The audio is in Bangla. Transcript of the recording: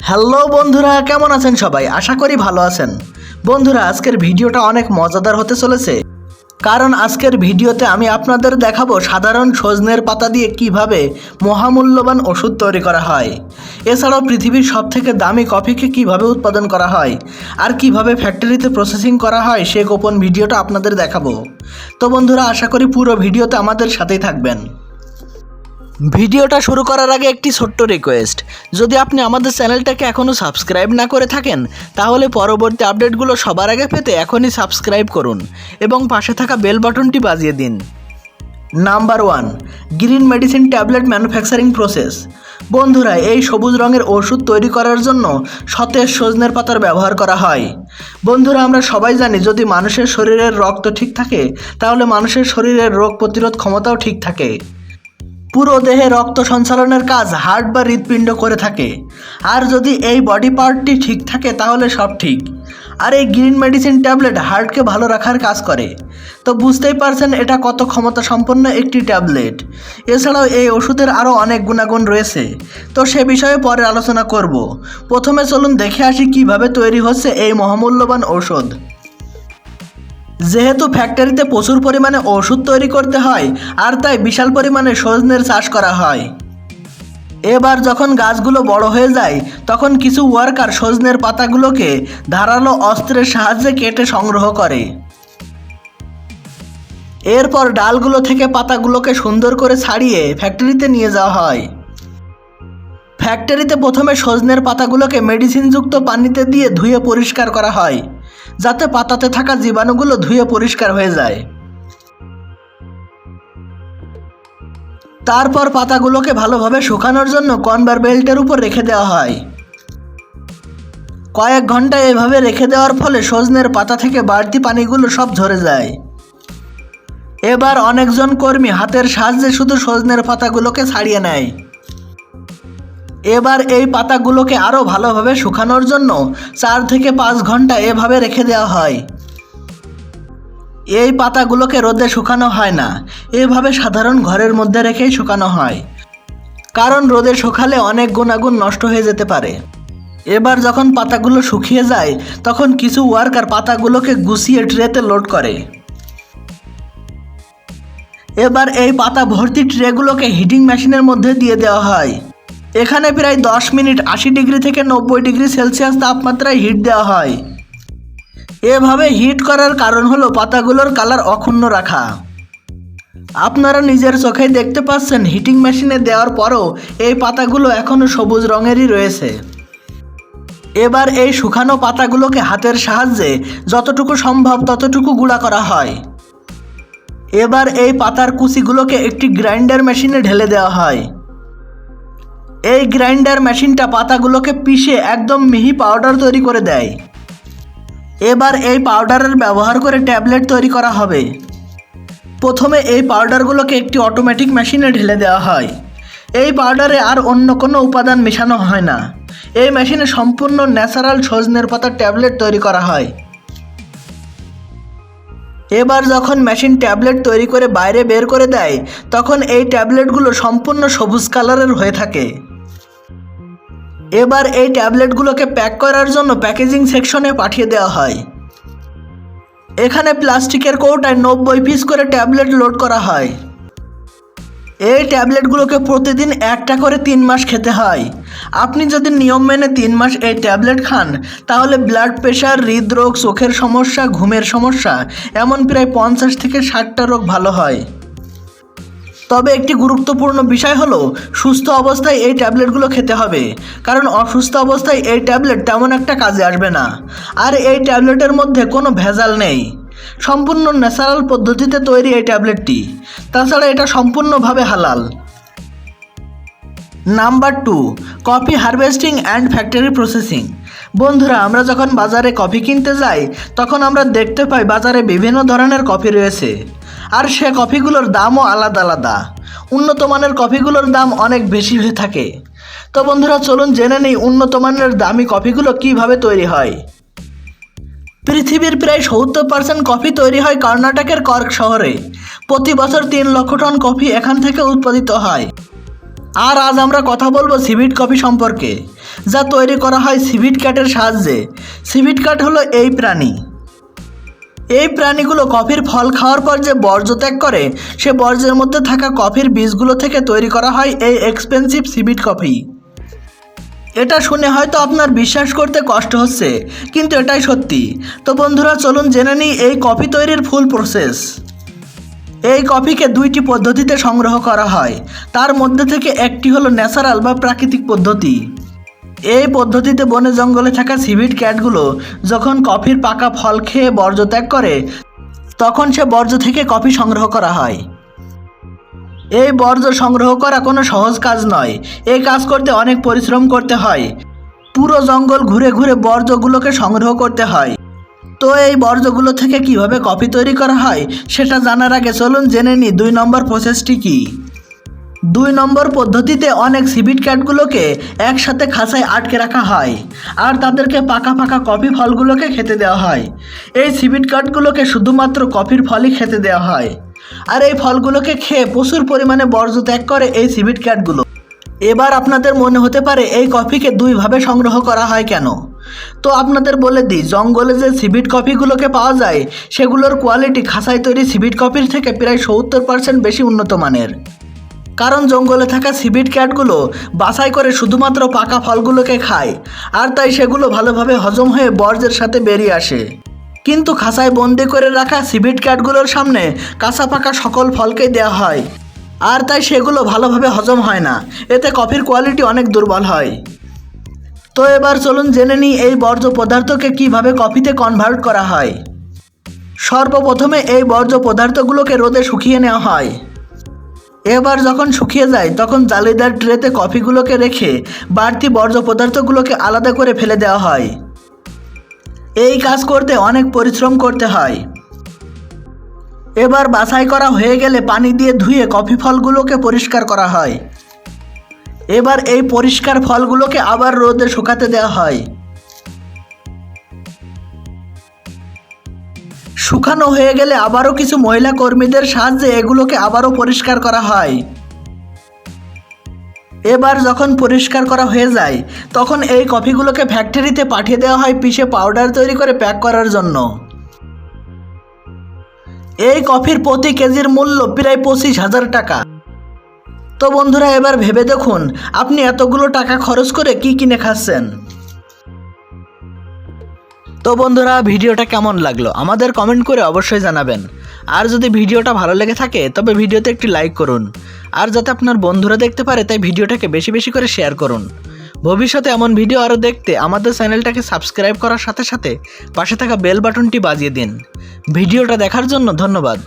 হ্যালো বন্ধুরা, কেমন আছেন সবাই? আশা করি ভালো আছেন। বন্ধুরা, আজকের ভিডিওটা অনেক মজাদার হতে চলেছে, কারণ আজকের ভিডিওতে আমি আপনাদের দেখাবো সাধারণ সজনের পাতা দিয়ে কিভাবে মহামূল্যবান ওষুধ তৈরি করা হয়। এছাড়াও পৃথিবীর সবথেকে দামি কফিকে কিভাবে উৎপাদন করা হয় আর কিভাবে ফ্যাক্টরিতে প্রসেসিং করা হয় সে গোপন ভিডিওটা আপনাদের দেখাবো। তো বন্ধুরা, আশা করি পুরো ভিডিওতে আমাদের সাথেই থাকবেন। ভিডিওটা শুরু করার আগে একটি ছোট্ট রিকোয়েস্ট, যদি আপনি আমাদের চ্যানেলটাকে এখনও সাবস্ক্রাইব না করে থাকেন তাহলে পরবর্তী আপডেটগুলো সবার আগে পেতে এখনই সাবস্ক্রাইব করুন এবং পাশে থাকা বেল বাটনটি বাজিয়ে দিন। Number 1, green medicine tablet manufacturing process. বন্ধুরা, এই সবুজ রঙের ওষুধ তৈরি করার জন্য সতেজ সজনের পাতার ব্যবহার করা হয়। বন্ধুরা, আমরা সবাই জানি যদি মানুষের শরীরের রক্ত ঠিক থাকে তাহলে মানুষের শরীরের রোগ প্রতিরোধ ক্ষমতাও ঠিক থাকে। পুরো দেহে রক্ত সঞ্চালনের কাজ হার্ট বা হৃৎপিণ্ড করে থাকে। আর যদি এই বডি পার্টটি ঠিক থাকে তাহলে সব ঠিক। আর এই গ্রিন মেডিসিন ট্যাবলেট হার্টকে ভালো রাখার কাজ করে। তো বুঝতেই পারছেন এটা কত ক্ষমতা সম্পন্ন একটি ট্যাবলেট। এছাড়াও এই ওষুধের আরও অনেক গুণাগুণ রয়েছে, তো সে বিষয়ে পরে আলোচনা করব। প্রথমে চলুন দেখে আসি কিভাবে তৈরি হচ্ছে এই মহামূল্যবান ঔষধ। যেহেতু ফ্যাক্টরিতে প্রচুর পরিমাণে ওষুধ তৈরি করতে হয় আর তাই বিশাল পরিমাণে সজনের চাষ করা হয়। এবার যখন গাছগুলো বড় হয়ে যায় তখন কিছু ওয়ার্কার সজনের পাতাগুলোকে ধারালো অস্ত্রের সাহায্যে কেটে সংগ্রহ করে। এরপর ডালগুলো থেকে পাতাগুলোকে সুন্দর করে ছাড়িয়ে ফ্যাক্টরিতে নিয়ে যাওয়া হয়। ফ্যাক্টরিতে প্রথমে সজনের পাতাগুলোকে মেডিসিনযুক্ত পানিতে দিয়ে ধুয়ে পরিষ্কার করা হয়, যাতে পাতাতে থাকা জীবাণুগুলো ধুয়ে পরিষ্কার হয়ে যায়। তারপর পাতাগুলোকে ভালোভাবে শুকানোর জন্য কনভেয়ার বেল্টের উপর রেখে দেওয়া হয়। কয়েক ঘন্টা এভাবে রেখে দেওয়ার ফলে সজনের পাতা থেকে বাড়তি পানিগুলো সব ঝরে যায়। এবার অনেকজন কর্মী হাতের সাহায্যে শুধু সজনের পাতাগুলোকে ছাড়িয়ে নেয়। এবার এই পাতাগুলোকে আরও ভালোভাবে শুকানোর জন্য 4 থেকে 5 ঘন্টা এভাবে রেখে দেওয়া হয়। এই পাতাগুলোকে রোদে শুকানো হয় না, এভাবে সাধারণ ঘরের মধ্যে রেখেই শুকানো হয়, কারণ রোদে শুকালে অনেক গুণাগুণ নষ্ট হয়ে যেতে পারে। এবার যখন পাতাগুলো শুকিয়ে যায় তখন কিছু ওয়ার্কার পাতাগুলোকে গুছিয়ে ট্রেতে লোড করে। এবার এই পাতা ভর্তি ট্রেগুলোকে হিটিং মেশিনের মধ্যে দিয়ে দেওয়া হয়। এখানে প্রায় 10 মিনিট 80 ডিগ্রি থেকে 90 ডিগ্রি সেলসিয়াস তাপমাত্রায় হিট দেওয়া হয়। এভাবে হিট করার কারণ হলো পাতাগুলোর কালার অক্ষুণ্ণ রাখা। আপনারা নিজের চোখেই দেখতে পাচ্ছেন হিটিং মেশিনে দেওয়ার পরও এই পাতাগুলো এখনও সবুজ রঙেরই রয়েছে। এবার এই শুকানো পাতাগুলোকে হাতের সাহায্যে যতটুকু সম্ভব ততটুকু গুঁড়া করা হয়। এবার এই পাতার কুচিগুলোকে একটি গ্রাইন্ডার মেশিনে ঢেলে দেওয়া হয়। এই গ্রাইন্ডার মেশিনটা পাতাগুলোকে পিষে একদম মিহি পাউডার তৈরি করে দেয়। এবার এই পাউডারের ব্যবহার করে ট্যাবলেট তৈরি করা হবে। প্রথমে এই পাউডারগুলোকে একটি অটোমেটিক মেশিনে ঢেলে দেওয়া হয়। এই পাউডারে আর অন্য কোনো উপাদান মেশানো হয় না। এই মেশিনে সম্পূর্ণ ন্যাচারাল সজনের পাতার ট্যাবলেট তৈরি করা হয়। এবার যখন মেশিন ট্যাবলেট তৈরি করে বাইরে বের করে দেয় তখন এই ট্যাবলেটগুলো সম্পূর্ণ সবুজ কালারের হয়ে থাকে। এবার এই ট্যাবলেটগুলোকে প্যাক করার জন্য প্যাকেজিং সেকশনে পাঠিয়ে দেওয়া হয়। এখানে প্লাস্টিকের কৌটায় 90 পিস করে ট্যাবলেট লোড করা হয়। এই ট্যাবলেটগুলোকে প্রতিদিন একটা করে 3 মাস খেতে হয়। আপনি যদি নিয়ম মেনে 3 মাস এই ট্যাবলেট খান তাহলে ব্লাড প্রেশার, হৃদরোগ, চোখের সমস্যা, ঘুমের সমস্যা এমন প্রায় 50 থেকে 60টা রোগ ভালো হয়। তবে একটি গুরুত্বপূর্ণ বিষয় হলো সুস্থ অবস্থায় এই ট্যাবলেটগুলো খেতে হবে, কারণ অসুস্থ অবস্থায় এই ট্যাবলেট তেমন একটা কাজে আসবে না। আর এই ট্যাবলেটের মধ্যে কোনো ভেজাল নেই, সম্পূর্ণ ন্যাচারাল পদ্ধতিতে তৈরি এই ট্যাবলেটটি। তাছাড়া এটা সম্পূর্ণভাবে হালাল। Number 2, coffee harvesting and factory processing. বন্ধুরা, আমরা যখন বাজারে কফি কিনতে যাই তখন আমরা দেখতে পাই বাজারে বিভিন্ন ধরনের কফি রয়েছে, আর সে কফিগুলোর দামও আলাদা আলাদা। উন্নত মানের কফিগুলোর দাম অনেক বেশি হয়ে থাকে। তো বন্ধুরা, চলুন জেনে নিই উন্নত মানের দামি কফিগুলো কিভাবে তৈরি হয়। পৃথিবীর প্রায় 70% কফি তৈরি হয় কর্ণাটকের কর্ক শহরে। প্রতি বছর 3 লক্ষ টন কফি এখান থেকে উৎপাদিত হয়। আর আজ আমরা কথা বলবো সিভিট কফি সম্পর্কে, যা তৈরি করা হয় সিভিট ক্যাটের সাহায্যে। সিভিট ক্যাট হলো এই প্রাণী। এই প্রাণীগুলো কফির ফল খাওয়ার পর যে বর্জ্য ত্যাগ করে, সে বর্জ্যের মধ্যে থাকা কফির বীজগুলো থেকে তৈরি করা হয় এই এক্সপেন্সিভ সিভিট কফি। এটা শুনে হয়তো আপনার বিশ্বাস করতে কষ্ট হচ্ছে, কিন্তু এটাই সত্যি। তো বন্ধুরা, চলুন জেনে নিই এই কফি তৈরির ফুল প্রসেস। এই কফিকে দুইটি পদ্ধতিতে সংগ্রহ করা হয়, তার মধ্যে থেকে একটি হলো ন্যাচারাল বা প্রাকৃতিক পদ্ধতি। এই পদ্ধতিতে বনে জঙ্গলে থাকা সিভিট ক্যাটগুলো যখন কফির পাকা ফল খেয়ে বর্জ্য ত্যাগ করে, তখন সে বর্জ্য থেকে কফি সংগ্রহ করা হয়। এই বর্জ্য সংগ্রহ করা কোনো সহজ কাজ নয়। এই কাজ করতে অনেক পরিশ্রম করতে হয়। পুরো জঙ্গল ঘুরে ঘুরে বর্জ্যগুলোকে সংগ্রহ করতে হয়। তো এই বর্জ্যগুলো থেকে কিভাবে কফি তৈরি করা হয় সেটা জানার আগে চলুন জেনে নিই 2 নম্বর প্রসেসটি কী। 2 নম্বর পদ্ধতিতে অনেক সিভিট ক্যাটগুলোকে একসাথে খাঁচায় আটকে রাখা হয়, আর তাদেরকে পাকা পাকা কফি ফলগুলোকে খেতে দেওয়া হয়। এই সিভিট ক্যাটগুলোকে শুধুমাত্র কফির ফলই খেতে দেওয়া হয়, আর এই ফলগুলোকে খেয়ে প্রচুর পরিমাণে বর্জ্য ত্যাগ করে এই সিভিট ক্যাটগুলো। এবার আপনাদের মনে হতে পারে এই কফিকে 2 ভাবে সংগ্রহ করা হয় কেন। তো আপনাদের বলে দিই, জঙ্গলে যে সিভিট কফিগুলোকে পাওয়া যায় সেগুলোর কোয়ালিটি খাঁচায় তৈরি সিভিট কফির থেকে প্রায় 70% বেশি উন্নত মানের। কারণ জঙ্গলে থাকা সিভিট ক্যাটগুলো বাছাই করে শুধুমাত্র পাকা ফলগুলোকে খায়, আর তাই সেগুলো ভালোভাবে হজম হয়ে বর্জ্যের সাথে বেরিয়ে আসে। কিন্তু খাঁচায় বন্দি করে রাখা সিভিট ক্যাটগুলোর সামনে কাঁচা পাকা সকল ফলকেই দেওয়া হয়, আর তাই সেগুলো ভালোভাবে হজম হয় না। এতে কফির কোয়ালিটি অনেক দুর্বল হয়। তো এবার চলুন জেনে নিই এই বর্জ্য পদার্থকে কিভাবে কফিতে কনভার্ট করা হয়। সর্বপ্রথমে এই বর্জ্য পদার্থগুলোকে রোদে শুকিয়ে নেওয়া হয়। এবার যখন শুকিয়ে যায় তখন জালিদার ট্রেতে কফিগুলোকে রেখে বাড়তি বর্জ্য পদার্থগুলোকে আলাদা করে ফেলে দেওয়া হয়। এই কাজ করতে অনেক পরিশ্রম করতে হয়। এবার বাছাই করা হয়ে গেলে পানি দিয়ে ধুয়ে কফি ফলগুলোকে পরিষ্কার করা হয়। এবার এই পরিষ্কার ফলগুলোকে আবার রোদে শুকাতে দেওয়া হয়। শুকানো হয়ে গেলে আবারও কিছু মহিলা কর্মীদের সাহায্যে এগুলোকে আবারও পরিষ্কার করা হয়। এবার যখন পরিষ্কার করা হয়ে যায় তখন এই কফিগুলোকে ফ্যাক্টরিতে পাঠিয়ে দেওয়া হয় পিষে পাউডার তৈরি করে প্যাক করার জন্য। এই কফির প্রতি কেজির মূল্য প্রায় 25,000 টাকা। তো বন্ধুরা, এবার ভেবে দেখুন আপনি এতগুলো টাকা খরচ করে কি কিনে খাচ্ছেন। তো বন্ধুরা, ভিডিওটা কেমন লাগলো আমাদের কমেন্ট করে অবশ্যই জানাবেন। আর যদি ভিডিওটা ভালো লেগে থাকে তবে ভিডিওতে একটি লাইক করুন, আর যাতে আপনার বন্ধুরা দেখতে পারে তাই ভিডিওটাকে বেশি বেশি করে শেয়ার করুন। ভবিষ্যতে এমন ভিডিও আরও দেখতে আমাদের চ্যানেলটাকে সাবস্ক্রাইব করার সাথে সাথে পাশে থাকা বেল বাটনটি বাজিয়ে দিন। ভিডিওটা দেখার জন্য ধন্যবাদ।